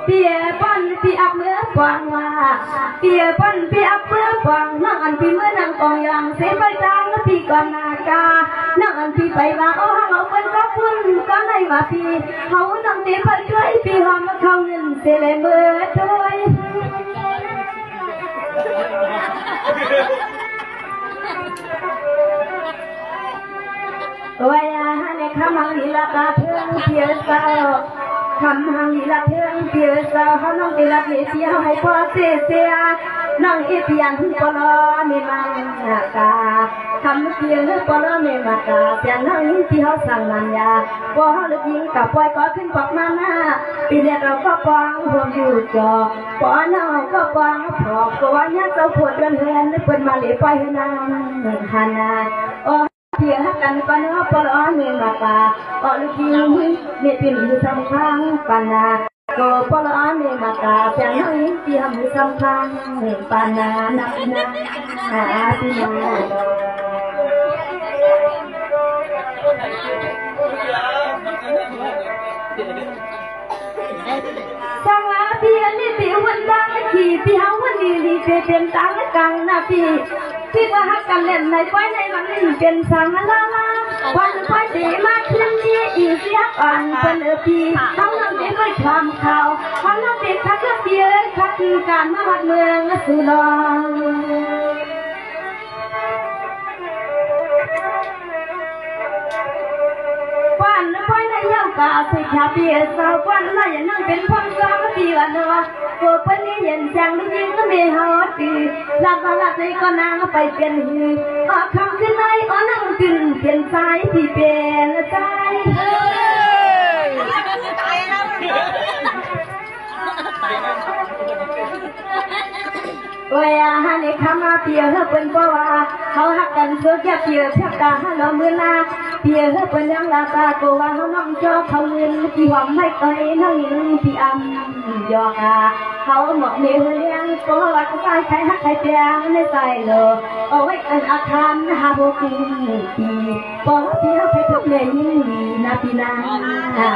เปียป้อนปีอับเมื่อฟังว่าเปียป้อนปีอับเมื่อฟังนั่งอันปีเมื่อนั่งกองยางเสียไปจางแล้วปีก่อนนากานั่งอันปีไปว่าโอ้เขาเป็นก็พุ่นก็ในว่าปีเขานั่งเตี้ยไปด้วยปีหอมมาเข้าเงินเสียเลยเมื่อด้วยวายาในคำหังลีลาตาเพื่อนเพียสาวคำหังลีลาเพื่อนเพียสาวเขาน้องตีละเพียให้พ่อเสียน้องอีเพียงปลอมีมังกาคำเพียงปลอมีมังกาเพียงนั่งที่เขาสั่งนันยาพอลึกยิงกับปล่อยก็ขึ้นปอกมาหน้าปีนี้เราก็ปองห่วงอยู่จอปอน้องก็ปองพอก็ว่าเนี่ยเจ้าปวดเรือนเฮือนเปิดมาเลยไปนางฮานาเพียงกันปนปลอเมมากาอลุกินเมปินสำคัญปนาก็ปลอเมมากาเพียงนั่งเพียงสำคัญปนานักนาอาตินาสังอาเพียนี่เพียวันดังขี่เพียวันนี้เพียนตังกังนาพี่ว่าฮักกันเล่นในไฟในมันเป็นสังลาลาวันไฟดีมากขึ้นนี้อีเสียอ่อนเป็นพี่เขานั่งเด็กไม่ทำข่าวเขานั่งเด็กทักเพียทักการมาวัดเมืองสุดาวันไฟในเย้ากาสิขาเปียสาววันละอย่างนั่งเป็นพ่อสาวปีวันเนาะตัวปนนี้เย็นจังลูกยิงก็ไม่หอดีลาบลาใจก็นางไปเป็นหือออกคำขึ้นในนั่งขึ้นเปลี่ยนใจที่เป็นใจเวียฮันในคำมาเปียเขาเป็นเพราะว่าเขาหักกันเพื่อแค่เปียเพียบตาฮันเราเมื่อนาเปียเขาเป็นยังลาตาโกว่าเขาน้องจอเขาเงินที่หวังไม่เคยนั่งที่อัมยอกาเขาหมกเมียเลี้ยงโกว่าเขาตายใครหักใครแจงในใจเลยเอาไว้อันอาคารหาโบกินปีปองเปียไปทุกเรื่องยิ่งดีนาปีนาปีนา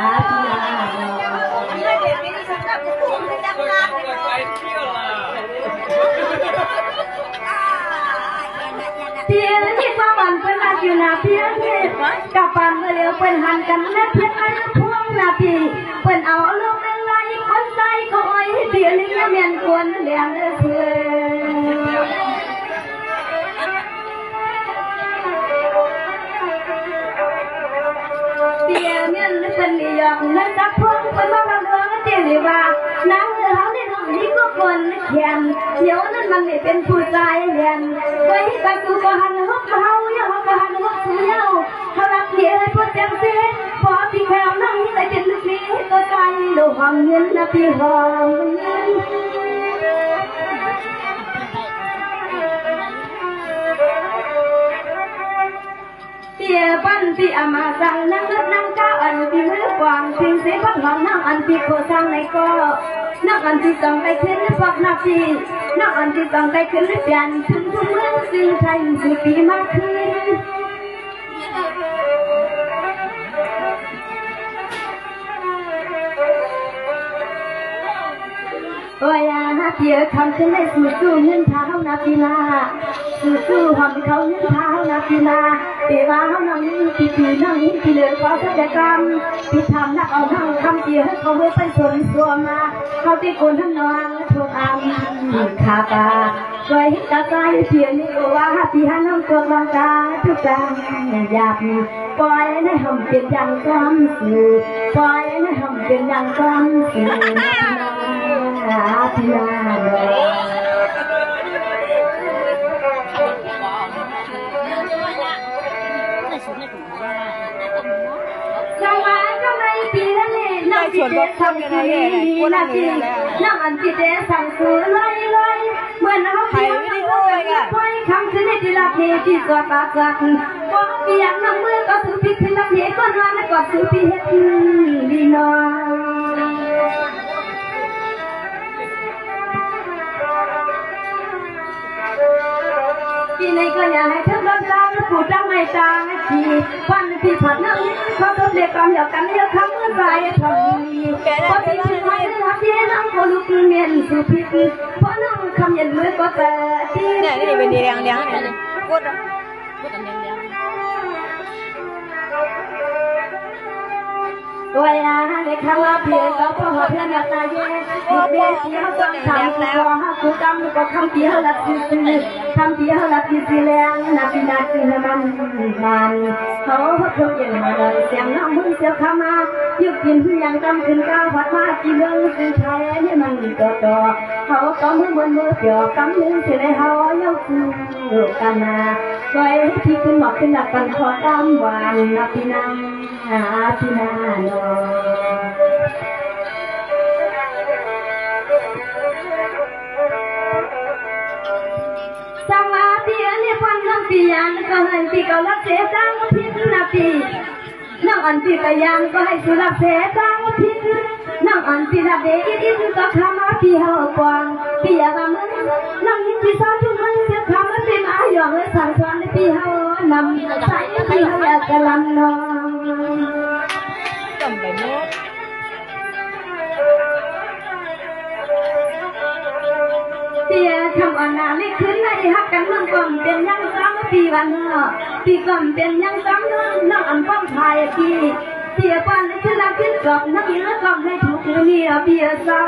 เพียงที่ฟ้ามันเป็นอาชีพนาเพียงที่กับปันเมื่อเลี้ยวเป็นหันกันและเพียงอันพวงนาพีเป็นเอาลูกเป็นไรคนใจก็อ้อยเพียงนี้เมียนควรเลี้ยงเพื่อเพียงเมียนเป็นเลี้ยงและจักพวงเป็นมาเรื่องเจริญว่าน้ำเขาในห้องนี้ก็คนเขียนเดี๋ยวนั้นมันไม่เป็นผู้ใจเรียนไว้กับกูก็หันหัวเขาอย่าหัวก็หันหัวสูงยาวเขารักเดียให้พวกเจ้าเสียพอพี่แขวนั่งนี่แต่เป็นลูกนี้ก็ใจดูห้องเงินนะพี่ห้องเงินเปียปั้นปีอามาสั่งนั่งรถนั่งก้าวอันปีมือกวางพิงเสียพัดหอมนั่งอันปีโคสั่งในก็นั่งอันที่ต้องไปขึ้นฝักนาทีนั่งอันที่ต้องไปขึ้นเปลี่ยนถึงทุกเรื่องสิ่งไทยสุดปีมากขึ้นวายาเปียคำฉันได้สู่สู้เงินเท้านาปีนาสู่สู้หอมเขาเงินเท้านาปีนาเปียว่าเขานั่งปีปีนั่งปีเหลือเขาสัจกรรมปีทำนักเอานั่งคำเปียให้เขาไว้ไปสนสัวมาเขาที่คนทั้งนองทุกอันขาตาช่วยตาใจเพียงนี้ว่าปีให้น้องตัวร่างกายทุกอย่างหยาบปล่อยให้หอมเป็นอย่างก้อนสื่อปล่อยให้หอมเป็นอย่างก้อนสื่อพี่นาสวัสดีไม่ปีละเล่นนั่งที่เด็กทำคืนนาทีนั่งอันที่เด็กสั่งสูลอยเหมือนเขาเพียงไม่รู้ไปคำคืนในที่ละเพที่ตัวปากจักพอเปียกน้ำมือก็ถือพิษขึ้นละเพก็นอนก็ถือพิษดีนอนปีในก็อยากให้ทุกคนจำผู้จำไม่จางทีวันที่ผ่านนั่งเขาก็เรียกความอยากกันเรียกคำเมื่อไรทำดีพอที่ถึงวันที่รักที่นั่ง เมียนสุพิษเพราะน้องคำยันมือก็แต่ที่เนี่ยนี่เป็นดีแดงเนี่ยกดอันแดงตัวอยาในคำว่าเพียงก็พอเพื่อนตาเย่เบี้ยเสียวต้องทำแล้วกูกำก็คำเดียวละสิคำเดียวละสิแรงนาทีนาทีมันเขาพูดอย่างไรเสียงน้องมึงเสียวเข้ามายุบกินอย่างกำขึ้นก้าวพัดมากี่เมืองคือไทยนี่มันต่อเขาก็มือบนมือเปียกกำนึงเสียในเขายกคือกันนาไว้ที่ขึ้นหมอกขึ้นหลับกันขอตามหวานนาทีนาทีนาโนสังอาเตียนี่พันน้ำปียานก็ให้ปีก็รักเสียจังพิษนาปีน้องอันปีกยานก็ให้สุรักเสียจังพิษน้องอันปีละเดอินก็ข้ามาปีเฮากวางปียาว่ามึงน้องยินปีสาวจุ่มให้เสียข้ามาปีมาหยองให้สั่งสอนในปีเฮานำใส่ปีเฮาอยากจะลำน้องจำไปหมดเปียทำอ่อนหนาไม่ขึ้นในฮักกันเมืองก่อนเป็นยังซ้ำปีวันปีก่อนเป็นยังซ้ำน้องอันป้องไทยเปียปันขึ้นลำขึ้นกรอบนักยินแล้วกรอบให้ถูกเมียเปียซา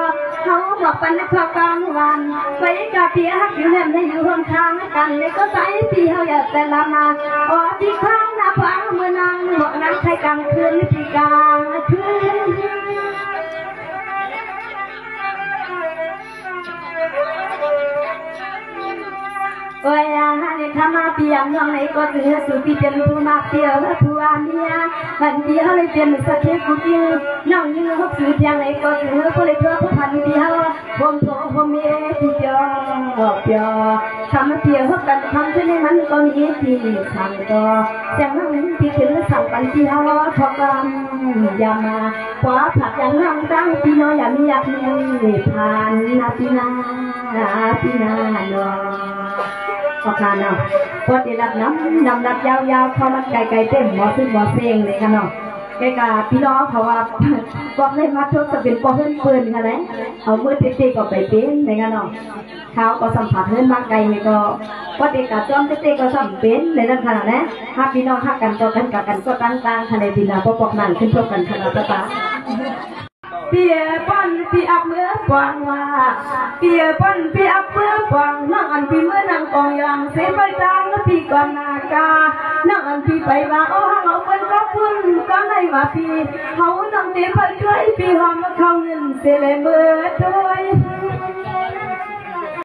เขาบอกปันในพอกลางวันไปกับเปียฮักอยู่แหลมในอยู่ห้องทางกันเลยก็ใส่ปีเขาอยากแต่ละมาอ๋อปีข้างหน้าฟังเมื่อนางหมอกนั้นใช้กลางคืนปีกลางคืนโอ้ยในธรรมะเปียงน้องในก็ถือสุปีเป็นผู้มาเปียวผู้อาเมียมันเดียวเลยเป็นสักเทกุกินน้องยืนหกสื่อเพียงในก็ถือผู้เลยเพื่อผู้พันเดียวผมโตผมเอที่เปียวทำเปียวกันทำขึ้นในมันก็มีที่ทำก็แจ้งน้องปีถึงสั่งปันเดียวทอกันอย่ามาขวาผักอย่างน้องตั้งพี่น้อยอย่ามีอยากมีผ่านนาทีนาเนาะพอการเนาะพอได้รับน้ำรับยาวๆพอมันไกลๆเต็มหมอซึ่งหมอเซงเลยค่ะเนาะแกกาพี่น้องเขาว่าบอกเลยมาทดสอบเป็นปอเพื่อนเพื่อนกันเลยเอามือเตะๆก็ไปเป็นในกันเนาะเขาก็สัมผัสเพื่อนบางไกลนี่ก็พอเด็กกาจ้อมเตะๆก็สัมเป็นในนั้นขนาดนะถ้าพี่น้องหักกันก็กันกับกันก็ต่างๆขนาดพี่น้องพอปอกนั่นขึ้นพบกันขนาดตาเปียป้อนปีอับเมื่อกวางว่าเปียป้อนปีอับเมื่อกวางนั่งอันปีเมื่อนางกองยางเสียไปจางแล้วปีก่อนนากานั่งอันปีไปว่าโอ้เขาเป็นก็พุ่นก็ในว่าปีเขานั่งเตะไปช่วยปีหอมเขาเงินเสียเลยเมื่อด้วย